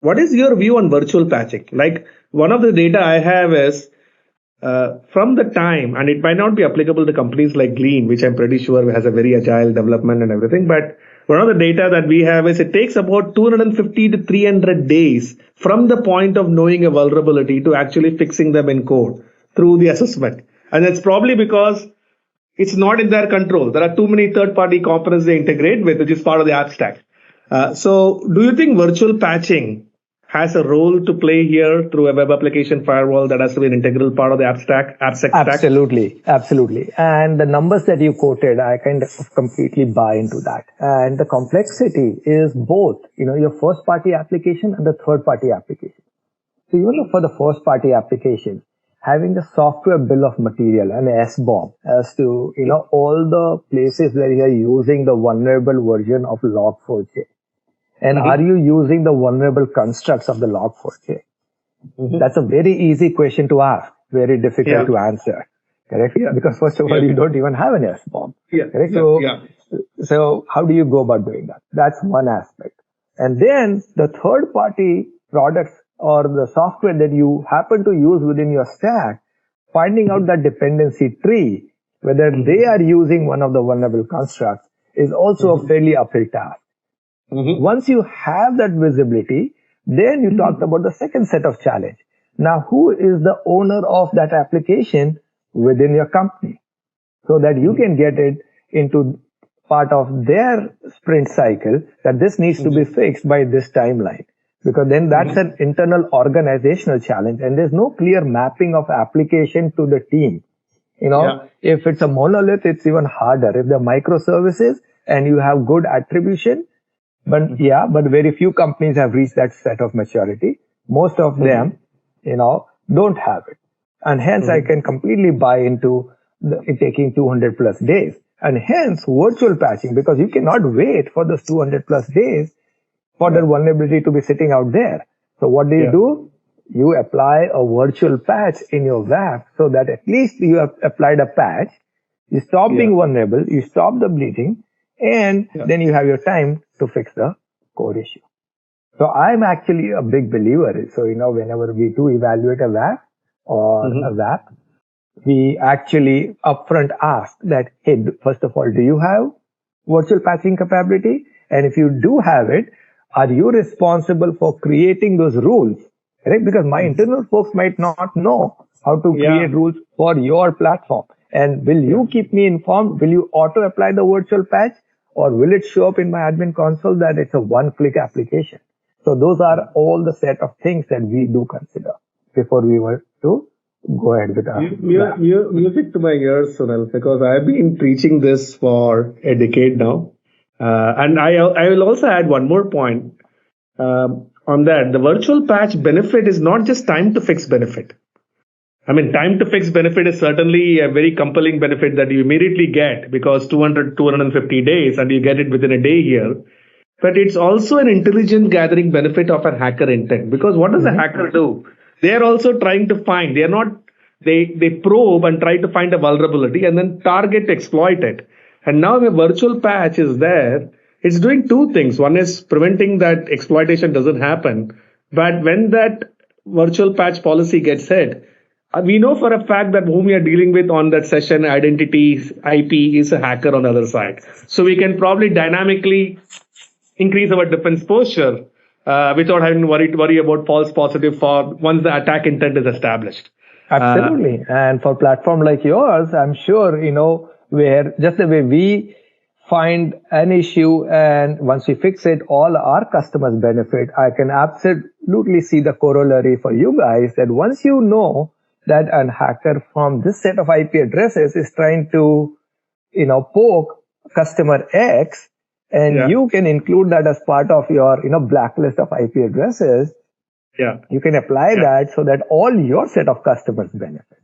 what is your view on virtual patching? Like one of the data I have is from the time, and it might not be applicable to companies like Glean, which I'm pretty sure has a very agile development and everything, but one of the data that we have is it takes about 250 to 300 days from the point of knowing a vulnerability to actually fixing them in code through the assessment. And it's probably because it's not in their control. There are too many third-party components they integrate with, which is part of the app stack. So do you think virtual patching has a role to play here through a web application firewall that has to be an integral part of the AppSec stack? Absolutely, absolutely. And the numbers that you quoted, I kind of completely buy into that. And the complexity is both, your first party application and the third party application. So even for the first party application, having a software bill of material, an SBOM, as to, all the places where you are using the vulnerable version of Log4j. And are you using the vulnerable constructs of the Log4j? That's a very easy question to ask, very difficult to answer. Correct? Because first of all, you don't even have an SBOM. Correct? So how do you go about doing that? That's one aspect. And then the third party products or the software that you happen to use within your stack, finding out that dependency tree, whether they are using one of the vulnerable constructs, is also a fairly uphill task. Once you have that visibility, then you talked about the second set of challenge. Now, who is the owner of that application within your company? So that you can get it into part of their sprint cycle that this needs to be fixed by this timeline. Because then that's an internal organizational challenge and there's no clear mapping of application to the team. If it's a monolith, it's even harder. If they're microservices and you have good attribution, but very few companies have reached that set of maturity. Most of them, don't have it. And hence I can completely buy into it taking 200 plus days. And hence virtual patching, because you cannot wait for those 200 plus days for the vulnerability to be sitting out there. So what do? You apply a virtual patch in your WAF so that at least you have applied a patch. You stop being vulnerable, you stop the bleeding, and then you have your time to fix the core issue. So I'm actually a big believer. So, whenever we do evaluate a WAF or a WAP, we actually upfront ask that, hey, first of all, do you have virtual patching capability? And if you do have it, are you responsible for creating those rules? Right? Because my internal folks might not know how to create rules for your platform. And will you keep me informed? Will you auto apply the virtual patch? Or will it show up in my admin console that it's a one-click application? So those are all the set of things that we do consider before we were to go ahead with our music to my ears, Sunil, because I've been preaching this for a decade now. And I will also add one more point on that. The virtual patch benefit is not just time to fix benefit. I mean, time to fix benefit is certainly a very compelling benefit that you immediately get because 250 days and you get it within a day here. But it's also an intelligent gathering benefit of a hacker intent, because what does a hacker do? They are also trying to find, they probe and try to find a vulnerability and then target exploit it. And now the virtual patch is there. It's doing two things. One is preventing that exploitation doesn't happen. But when that virtual patch policy gets hit, we know for a fact that whom we are dealing with on that session identity IP is a hacker on the other side. So we can probably dynamically increase our defense posture without having to worry about false positive for once the attack intent is established. Absolutely. And for platform like yours, I'm sure, where just the way we find an issue and once we fix it, all our customers benefit. I can absolutely see the corollary for you guys that once you know that a hacker from this set of IP addresses is trying to, poke customer X, and you can include that as part of your, blacklist of IP addresses. You can apply that so that all your set of customers benefit.